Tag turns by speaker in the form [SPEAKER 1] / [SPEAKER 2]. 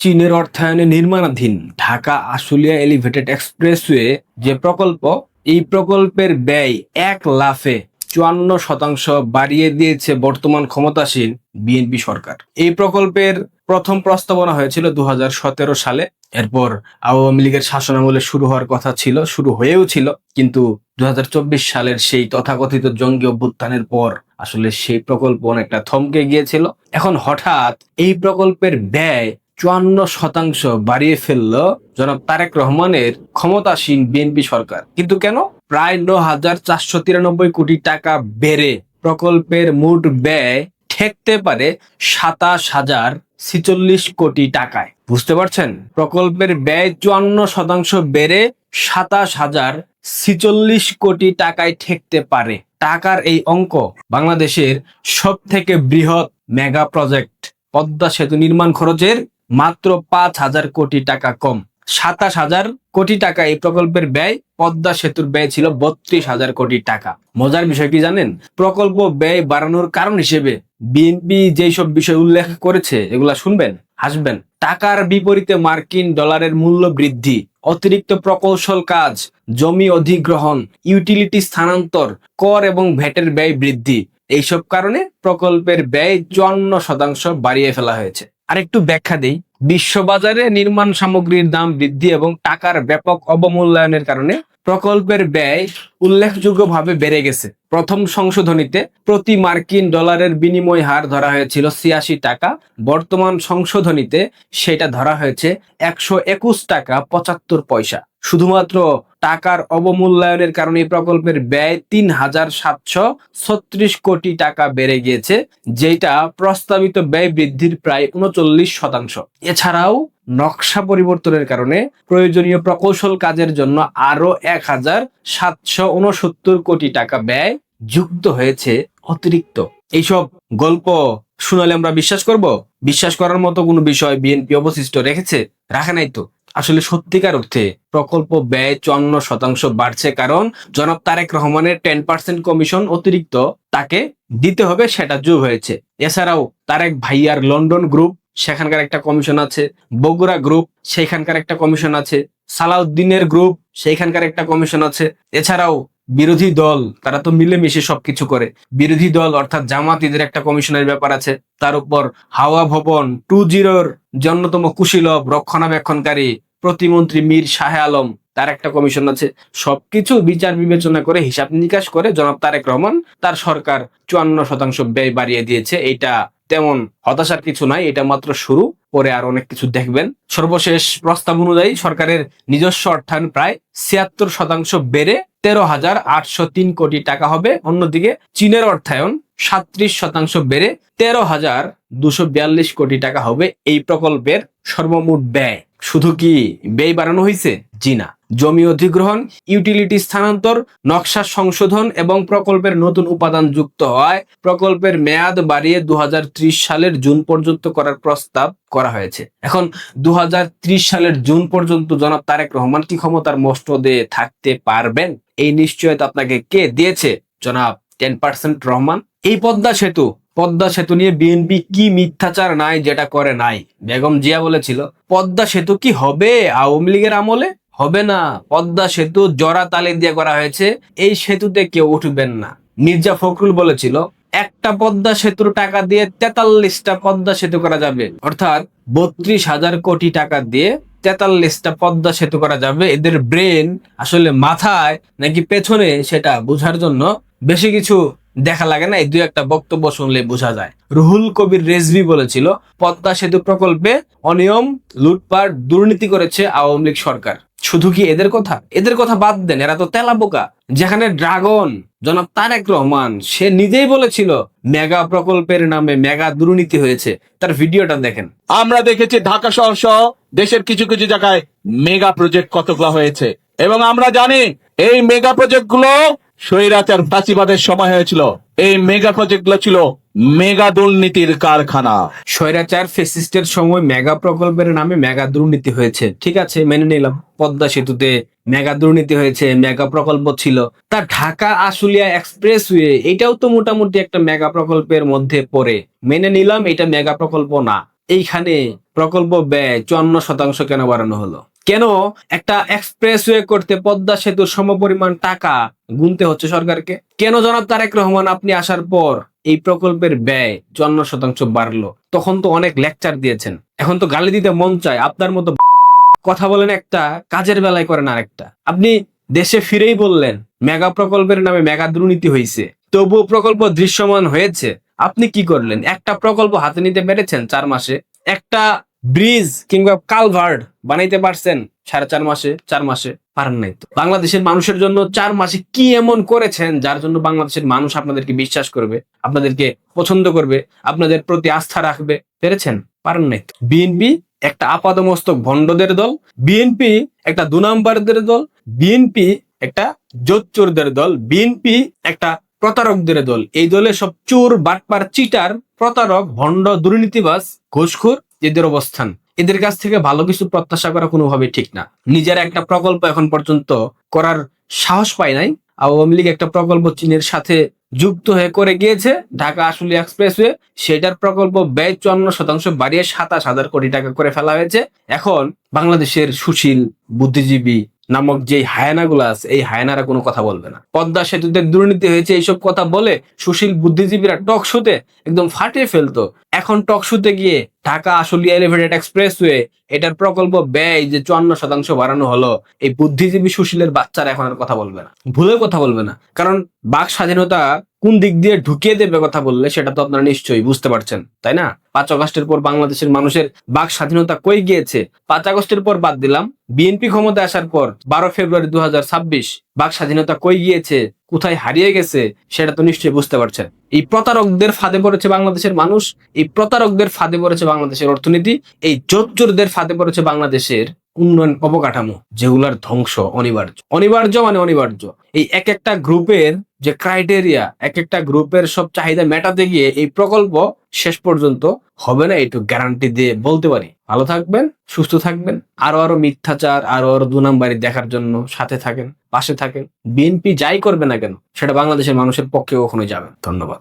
[SPEAKER 1] চীনের অর্থায়নে নির্মাণাধীন ঢাকা আশুলিয়া এলিভেটেড এক্সপ্রেসওয়ে যে প্রকল্প, এই প্রকল্পের ব্যয় এক লাফে 54% বাড়িয়ে দিয়েছে বর্তমান ক্ষমতাসীন বিএনপি সরকার। এই প্রকল্পের প্রথম প্রস্তাবনা হয়েছিল 2017 সালে। এরপর আওয়ামী লীগের শাসনামলে শুরু হওয়ার কথা ছিল, শুরু হয়েও ছিল, কিন্তু 2024 সালের সেই তথাকথিত জঙ্গি অভ্যুত্থানের পর আসলে সেই প্রকল্প অনেকটা থমকে গিয়েছিল। এখন হঠাৎ এই প্রকল্পের ব্যয় 54% বাড়িয়ে ফেলল জনাব তারেক রহমানের ক্ষমতাসীন বিএনপি সরকার। কিন্তু কেন? প্রায় 9,493 কোটি টাকা বেড়ে প্রকল্পের মোট ব্যয় ঠেকতে পারে 27,046 কোটি টাকায়। বুঝতে পারছেন? প্রকল্পের ব্যয় 54% বেড়ে 27,046 কোটি টাকায় ঠেকতে পারে। টাকার এই অঙ্ক বাংলাদেশের সব থেকে বৃহৎ মেগা প্রজেক্ট পদ্মা সেতু নির্মাণ খরচের মাত্র 5,000 কোটি টাকা কম। 27,000 কোটি টাকা এই প্রকল্পের ব্যয়। পদ্মা সেতুর ব্যয় ছিল 32,000 কোটি টাকা। মজার বিষয় কি জানেন? প্রকল্প ব্যয় বাড়ানোর কারণ হিসেবে বিএনপি যেই সব বিষয় উল্লেখ করেছে, এগুলা শুনবেন, হাসবেন। টাকার বিপরীতে মার্কিন ডলারের মূল্য বৃদ্ধি, অতিরিক্ত প্রকৌশল কাজ, জমি অধিগ্রহণ, ইউটিলিটি স্থানান্তর, কর এবং ভ্যাটের ব্যয় বৃদ্ধি, এইসব কারণে প্রকল্পের ব্যয় 54% বাড়িয়ে ফেলা হয়েছে। আর একটু ব্যাখ্যা দেই। বিশ্ববাজারে নির্মাণ সামগ্রীর দাম বৃদ্ধি এবং টাকার ব্যাপক অবমূল্যায়নের কারণে প্রকল্পের ব্যয় উল্লেখযোগ্যভাবে বেড়ে গেছে। প্রথম সংশোধনীতে প্রতি মার্কিন ডলারের বিনিময় হার ধরা হয়েছিল 86 টাকা। বর্তমান সংশোধনীতে সেটা ধরা হয়েছে 121 টাকা 75 পয়সা। শুধুমাত্র টাকার অবমূল্যায়নের কারণে এই প্রকল্পের ব্যয় 3,736 কোটি টাকা বেড়ে গিয়েছে, যেটা প্রস্তাবিত ব্যয় বৃদ্ধির প্রায় 39%। এছাড়াও নকশা পরিবর্তনের কারণে প্রয়োজনীয় প্রকৌশল কাজের জন্য আরো 1,769 কোটি টাকা ব্যয় যুক্ত হয়েছে অতিরিক্ত। এইসব গল্প শুনালে আমরা বিশ্বাস করব? বিশ্বাস করার মতো কোনো বিষয় বিএনপি অবশিষ্ট রেখেছে? রাখে নাই তো। আসলে সত্যিকার অর্থে প্রকল্প ব্যয় 54% বাড়ছে কারণ জনাব তারেক রহমানের 10% কমিশন অতিরিক্ত তাকে দিতে হবে, সেটা যোগ হয়েছে। এছাড়াও তারেক ভাইয়ার লন্ডন গ্রুপ, সেখানকার একটা কমিশন আছে। বগুড়া গ্রুপ, সেখানকার একটা কমিশন আছে। সালাউদ্দিনের গ্রুপ, সেইখানকার একটা কমিশন আছে। এছাড়াও বিরোধী দল, তারা তো মিলেমিশে সবকিছু করে। বিরোধী দল অর্থাৎ জামাতিদের একটা কমিশনের ব্যাপার আছে। তার উপর হাওয়া ভবন 2.0 অন্যতম কুশীলব রক্ষণাবেক্ষণকারী প্রতিমন্ত্রী মীর শাহে আলম, তার একটা কমিশন আছে। সবকিছু বিচার বিবেচনা করে হিসাব নিকাশ করে জনাব তারেক রহমান তার সরকার 54% ব্যয় বাড়িয়ে দিয়েছে। এটা তেমন হতাশার কিছু নাই, এটা মাত্র শুরু, পরে আর অনেক কিছু দেখবেন। সর্বশেষ প্রস্তাব অনুযায়ী সরকারের নিজস্ব অর্থায়ন প্রায় 76% বেড়ে 13,803 কোটি টাকা হবে। অন্যদিকে চীনের অর্থায়ন 37% বেড়ে 13,242 কোটি টাকা হবে এই প্রকল্পের সর্বমোট ব্যয়। শুধু কি ব্যয় বাড়ানো হয়েছে? জি না। জমি অধিগ্রহণ, ইউটিলিটি স্থানান্তর, নকশা সংশোধন এবং প্রকল্পের নতুন উপাদান যুক্ত হয় প্রকল্পের মেয়াদ বাড়িয়ে 2030 সালের জুন পর্যন্ত করার প্রস্তাব করা হয়েছে। এখন 2030 সালের জুন পর্যন্ত জনাব তারেক রহমান কি ক্ষমতার মসনদে থাকতে পারবেন? এই নিশ্চয়তা আপনাকে কে দিয়েছে? জনাব 10% রহমান। এই পদ্মা সেতু নিয়ে বিএনপি কি মিথ্যাচার নাই যেটা করে নাই? বেগম জিয়া বলেছিল পদ্মা সেতু কি হবে আওয়ামী লীগের আমলে? হবে না। পদ্মা সেতু জরা তালে দিয়ে করা হয়েছে, এই সেতুতে কেউ উঠবেন না। মির্জা ফখরুল বলেছিল একটা পদ্মা সেতুর টাকা দিয়ে 43টা পদ্মা সেতু করা যাবে, অর্থাৎ 32,000 কোটি টাকা দিয়ে 43টা পদ্মা সেতু করা যাবে। এদের ব্রেন আসলে মাথায় নাকি পেছনে সেটা বোঝার জন্য বেশি কিছু দেখা লাগে না, এই দুই একটা বক্তব্য শুনলে বোঝা যায়। রুহুল কবির রেজভী বলেছিল পদ্মা সেতু প্রকল্পে অনিয়ম, লুটপাট, দুর্নীতি করেছে আওয়ামী লীগ সরকার। শুধু কি এদের কথা? এদের কথা বাদ দেন, এরা তো তেলাপোকা। যেখানে ড্রাগন জনাব তারেক রহমান সে নিজেই বলেছিল মেগা প্রকল্পের নামে মেগা দুর্নীতি হয়েছে। তার ভিডিওটা দেখেন।
[SPEAKER 2] আমরা দেখেছি ঢাকা শহর সহ দেশের কিছু কিছু জায়গায় মেগা প্রজেক্ট কতগুলো হয়েছে, এবং আমরা জানি এই মেগা প্রজেক্ট গুলো স্বৈরাচার ফাঁসিবাদের সময় হয়েছিল। এই মেগা প্রজেক্ট গুলো ছিল মেগা দুর্নীতির কারখানা।
[SPEAKER 1] স্বৈরাচার ফ্যাসিস্টের সময় মেগা প্রকল্পের নামে মেগা দুর্নীতি হয়েছে, ঠিক আছে, মেনে নিলাম। পদ্মা সেতুতে মেগা দুর্নীতি হয়েছে, মেগা প্রকল্প ছিল। তা ঢাকা আশুলিয়া এক্সপ্রেসওয়ে, এটাও তো মোটামুটি একটা মেগা প্রকল্পের মধ্যে পড়ে। মেনে নিলাম এটা মেগা প্রকল্প না। এইখানে প্রকল্প ব্যয় 54% কেন বাড়ানো হলো? কেন একটা এক্সপ্রেসওয়ে করতে পদ্মা সেতুর সমপরিমাণ টাকা গুনতে হচ্ছে সরকারকে? কেন জনাব তারেক রহমান আপনি আসার পর এই প্রকল্পের ব্যয় 54% বাড়লো? তখন তো অনেক লেকচার দিয়েছেন, এখন তো গালি দিতে মন চায়। আপনার মতো কথা বলেন একটা, কাজের বেলায় করেন আরেকটা। আপনি দেশে ফিরেই বললেন মেগা প্রকল্পের নামে মেগা দুর্নীতি হয়েছে, তবুও প্রকল্প দৃশ্যমান হয়েছে। আপনি কি করলেন? একটা প্রকল্প হাতে নিতে পেরেছেন 4 মাসে? একটা ব্রিজ কিংবা কালভার্ট বানাইতে পারছেন 4.5 মাসে? 4 মাসে পারেন নাই তো। বাংলাদেশের মানুষের জন্য 4 মাসে কি এমন করেছেন যার জন্য বাংলাদেশের মানুষ আপনাদেরকে বিশ্বাস করবে, আপনাদেরকে পছন্দ করবে, আপনাদের প্রতি আস্থা রাখবে? পেরেছেন? পারেন নাই তো। বিএনপি একটা আপাদমস্তক ভণ্ডদের দল, বিএনপি একটা 2 নাম্বারদের দল, বিএনপি একটা জোচ্চোরদের দল, বিএনপি একটা প্রতারকদের দল। এই দলে সব চোর, বাটপার, চিটার, প্রতারক, ভণ্ড, দুর্নীতিবাজ, ঘুষখোর এদের অবস্থান। এদের কাছ থেকে ভালো কিছু প্রত্যাশা করা কোনোভাবেই ঠিক না। নিজের একটা প্রকল্প এখন পর্যন্ত করার সাহস পায় নাই। আওয়ামী লীগ একটা প্রকল্প চীনের সাথে যুক্ত হয়ে করে গিয়েছে, ঢাকা আশুলিয়া এক্সপ্রেসওয়ে। সেটার প্রকল্প ব্যয় 54% বাড়িয়ে 27,000 কোটি টাকা করে ফেলা হয়েছে। এখন বাংলাদেশের সুশীল বুদ্ধিজীবী নামক যে হায়ানাগুলো আছে, এই হায়ানারা কোনো কথা বলবে না। পদ্মা সেতুতে দুর্নীতি হয়েছে এইসব কথা বলে সুশীল বুদ্ধিজীবীরা টক শোতে একদম ফাটিয়ে ফেলতো। এখন টক শোতে গিয়ে ঢাকা আশুলিয়া এলিভেটেড এক্সপ্রেসওয়ে এটার প্রকল্প ব্যয় যে 54% বাড়ানো হলো, এই বুদ্ধিজীবী সুশীলের বাচ্চারা এখন আর কথা বলবে না, ভুলে কথা বলবে না। কারণ বাক স্বাধীনতা কোন দিক দিয়ে ঢুকিয়ে দেবে কথা বললে সেটা তো আপনারা নিশ্চয়ই বুঝতে পারছেন, তাই না? 5 আগস্টের পর বাংলাদেশের মানুষের বাক স্বাধীনতা কই গিয়েছে? 5 আগস্টের পর বাদ দিলাম, বিএনপি ক্ষমতায় আসার পর 12 ফেব্রুয়ারি 2026 বাক স্বাধীনতা কই গিয়েছে, কোথায় হারিয়ে গেছে সেটা তো নিশ্চয়ই বুঝতে পারছেন। এই প্রতারকদের ফাঁদে পড়েছে বাংলাদেশের মানুষ, এই প্রতারকদের ফাঁদে পড়েছে বাংলাদেশের অর্থনীতি, এই জোচ্চোরদের ফাঁদে পড়েছে বাংলাদেশের উন্নয়ন অবকাঠামো, যেগুলার ধ্বংস অনিবার্য। অনিবার্য মানে অনিবার্য। এই এক একটা গ্রুপের যে ক্রাইটেরিয়া, এক একটা গ্রুপের সব চাহিদা মেটাতে গিয়ে এই প্রকল্প শেষ পর্যন্ত হবে না, একটু গ্যারান্টি দিয়ে বলতে পারি। ভালো থাকবেন, সুস্থ থাকবেন। আরো মিথ্যাচার, আরো 2 নাম্বারি দেখার জন্য সাথে থাকেন, পাশে থাকেন। বিএনপি যাই করবে না কেন সেটা বাংলাদেশের মানুষের পক্ষে কখনোই যাবে। ধন্যবাদ।